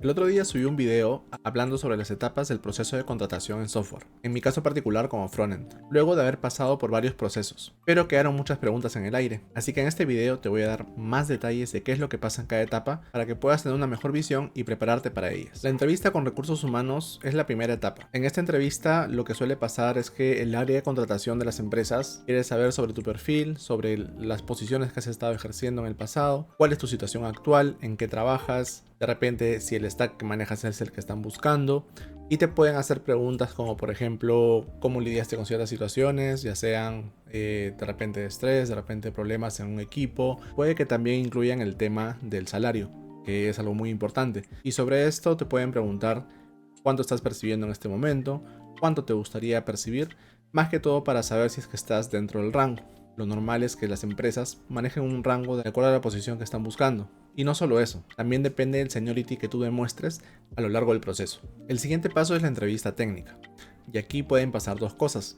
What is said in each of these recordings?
El otro día subí un video hablando sobre las etapas del proceso de contratación en software, en mi caso particular como frontend, luego de haber pasado por varios procesos, pero quedaron muchas preguntas en el aire, así que en este video te voy a dar más detalles de qué es lo que pasa en cada etapa para que puedas tener una mejor visión y prepararte para ellas. La entrevista con recursos humanos es la primera etapa. En esta entrevista lo que suele pasar es que el área de contratación de las empresas quiere saber sobre tu perfil, sobre las posiciones que has estado ejerciendo en el pasado, cuál es tu situación actual, en qué trabajas, de repente si el stack que manejas es el que están buscando, y te pueden hacer preguntas como por ejemplo cómo lidiaste con ciertas situaciones, ya sean de repente de estrés, de repente problemas en un equipo. Puede que también incluyan el tema del salario, que es algo muy importante, y sobre esto te pueden preguntar cuánto estás percibiendo en este momento, cuánto te gustaría percibir, más que todo para saber si es que estás dentro del rango. Lo normal es que las empresas manejen un rango de acuerdo a la posición que están buscando. Y no solo eso, también depende del seniority que tú demuestres a lo largo del proceso. El siguiente paso es la entrevista técnica. Y aquí pueden pasar dos cosas.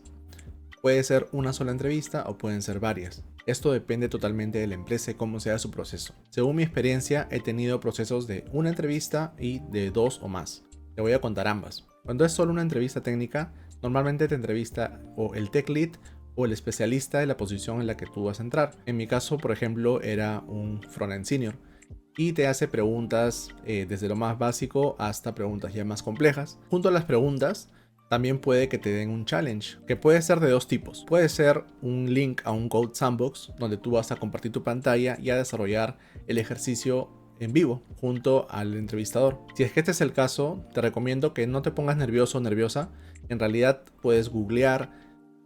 Puede ser una sola entrevista o pueden ser varias. Esto depende totalmente de la empresa y cómo sea su proceso. Según mi experiencia, he tenido procesos de una entrevista y de dos o más. Te voy a contar ambas. Cuando es solo una entrevista técnica, normalmente te entrevista o el tech lead o el especialista de la posición en la que tú vas a entrar. En mi caso, por ejemplo, era un frontend senior y te hace preguntas desde lo más básico hasta preguntas ya más complejas. Junto a las preguntas, también puede que te den un challenge, que puede ser de dos tipos. Puede ser un link a un Code Sandbox, donde tú vas a compartir tu pantalla y a desarrollar el ejercicio en vivo junto al entrevistador. Si es que este es el caso, te recomiendo que no te pongas nervioso o nerviosa. En realidad puedes googlear,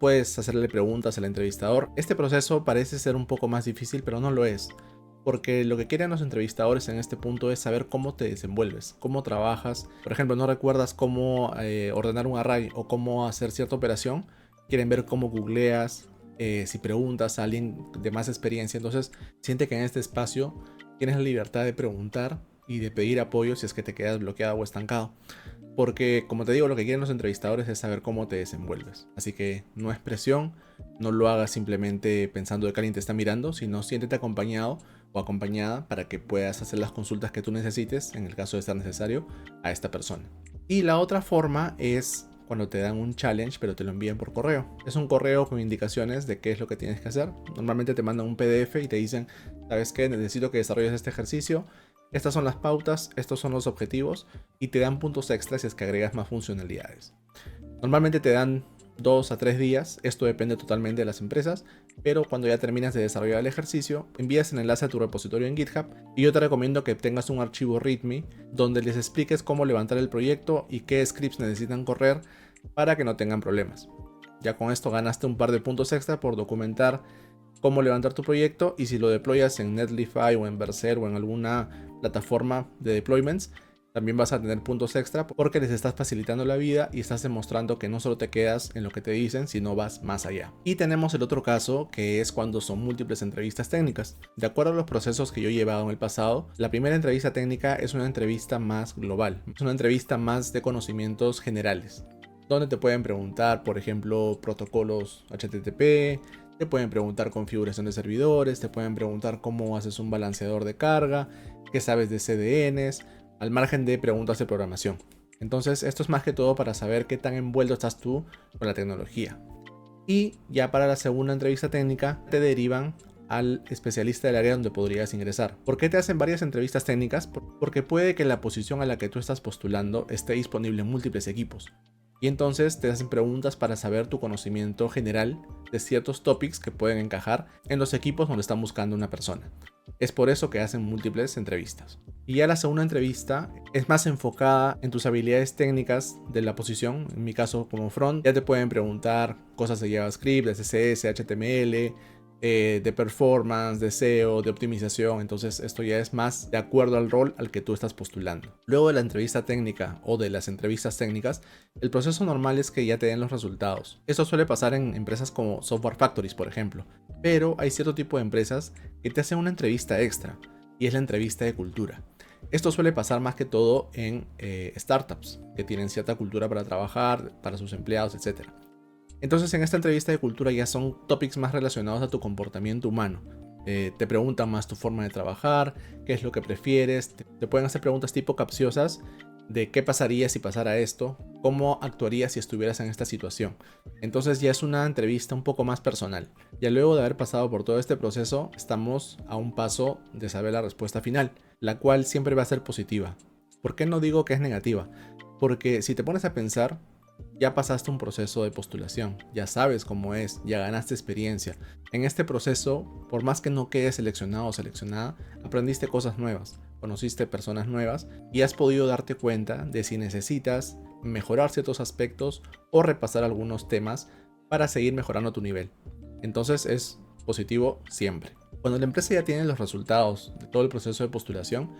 puedes hacerle preguntas al entrevistador. Este proceso parece ser un poco más difícil, pero no lo es. Porque lo que quieren los entrevistadores en este punto es saber cómo te desenvuelves, cómo trabajas. Por ejemplo, no recuerdas cómo ordenar un array o cómo hacer cierta operación. Quieren ver cómo googleas, si preguntas a alguien de más experiencia. Entonces, siente que en este espacio tienes la libertad de preguntar y de pedir apoyo si es que te quedas bloqueado o estancado. Porque, como te digo, lo que quieren los entrevistadores es saber cómo te desenvuelves. Así que no es presión, no lo hagas simplemente pensando que alguien te está mirando, sino siéntete acompañado o acompañada para que puedas hacer las consultas que tú necesites, en el caso de estar necesario, a esta persona. Y la otra forma es cuando te dan un challenge, pero te lo envían por correo. Es un correo con indicaciones de qué es lo que tienes que hacer. Normalmente te mandan un PDF y te dicen, ¿sabes qué? Necesito que desarrolles este ejercicio. Estas son las pautas, estos son los objetivos y te dan puntos extras si es que agregas más funcionalidades. Normalmente te dan 2 a 3 días, esto depende totalmente de las empresas, pero cuando ya terminas de desarrollar el ejercicio, envías el enlace a tu repositorio en GitHub y yo te recomiendo que tengas un archivo README donde les expliques cómo levantar el proyecto y qué scripts necesitan correr para que no tengan problemas. Ya con esto ganaste un par de puntos extra por documentar cómo levantar tu proyecto, y si lo deployas en Netlify o en Vercel o en alguna plataforma de deployments, también vas a tener puntos extra porque les estás facilitando la vida y estás demostrando que no solo te quedas en lo que te dicen, sino vas más allá. Y tenemos el otro caso, que es cuando son múltiples entrevistas técnicas. De acuerdo a los procesos que yo he llevado en el pasado, la primera entrevista técnica es una entrevista más global, es una entrevista más de conocimientos generales, donde te pueden preguntar, por ejemplo, protocolos HTTP, te pueden preguntar configuración de servidores, te pueden preguntar cómo haces un balanceador de carga, qué sabes de CDNs, al margen de preguntas de programación. Entonces, esto es más que todo para saber qué tan envuelto estás tú con la tecnología. Y ya para la segunda entrevista técnica, te derivan al especialista del área donde podrías ingresar. ¿Por qué te hacen varias entrevistas técnicas? Porque puede que la posición a la que tú estás postulando esté disponible en múltiples equipos. Y entonces te hacen preguntas para saber tu conocimiento general de ciertos topics que pueden encajar en los equipos donde están buscando una persona. Es por eso que hacen múltiples entrevistas. Y ya la segunda entrevista es más enfocada en tus habilidades técnicas de la posición. En mi caso, como front, ya te pueden preguntar cosas de JavaScript, de CSS, HTML, de performance, de SEO, de optimización. Entonces esto ya es más de acuerdo al rol al que tú estás postulando. Luego de la entrevista técnica o de las entrevistas técnicas, el proceso normal es que ya te den los resultados. Esto suele pasar en empresas como Software Factories, por ejemplo, pero hay cierto tipo de empresas que te hacen una entrevista extra, y es la entrevista de cultura. Esto suele pasar más que todo en startups que tienen cierta cultura para trabajar, para sus empleados, etc. Entonces en esta entrevista de cultura ya son topics más relacionados a tu comportamiento humano. te preguntan más tu forma de trabajar, qué es lo que prefieres, te pueden hacer preguntas tipo capciosas de qué pasaría si pasara esto, cómo actuarías si estuvieras en esta situación. Entonces ya es una entrevista un poco más personal. Ya luego de haber pasado por todo este proceso, estamos a un paso de saber la respuesta final, la cual siempre va a ser positiva. ¿Por qué no digo que es negativa? Porque si te pones a pensar, ya pasaste un proceso de postulación, ya sabes cómo es, ya ganaste experiencia. En este proceso, por más que no quedes seleccionado o seleccionada, aprendiste cosas nuevas, conociste personas nuevas y has podido darte cuenta de si necesitas mejorar ciertos aspectos o repasar algunos temas para seguir mejorando tu nivel. Entonces es positivo siempre. Cuando la empresa ya tiene los resultados de todo el proceso de postulación,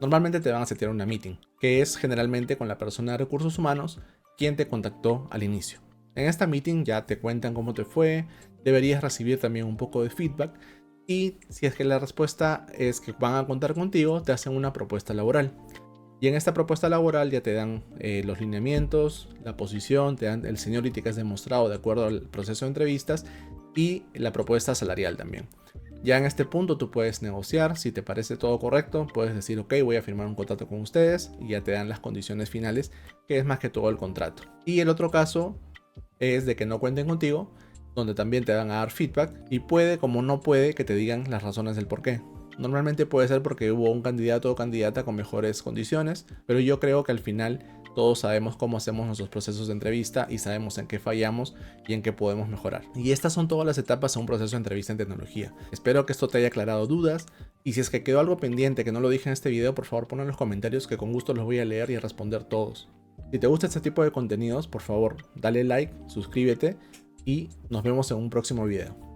normalmente te van a setear una meeting, que es generalmente con la persona de recursos humanos quien te contactó al inicio. En esta meeting ya te cuentan cómo te fue, deberías recibir también un poco de feedback y si es que la respuesta es que van a contar contigo, te hacen una propuesta laboral. Y en esta propuesta laboral ya te dan los lineamientos, la posición, te dan el seniority que has demostrado de acuerdo al proceso de entrevistas y la propuesta salarial también. Ya en este punto tú puedes negociar, si te parece todo correcto, puedes decir ok, voy a firmar un contrato con ustedes y ya te dan las condiciones finales, que es más que todo el contrato. Y el otro caso es de que no cuenten contigo, donde también te van a dar feedback y puede como no puede que te digan las razones del por qué. Normalmente puede ser porque hubo un candidato o candidata con mejores condiciones, pero yo creo que al final todos sabemos cómo hacemos nuestros procesos de entrevista y sabemos en qué fallamos y en qué podemos mejorar. Y estas son todas las etapas a un proceso de entrevista en tecnología. Espero que esto te haya aclarado dudas y si es que quedó algo pendiente que no lo dije en este video, por favor ponlo en los comentarios que con gusto los voy a leer y a responder todos. Si te gusta este tipo de contenidos, por favor dale like, suscríbete y nos vemos en un próximo video.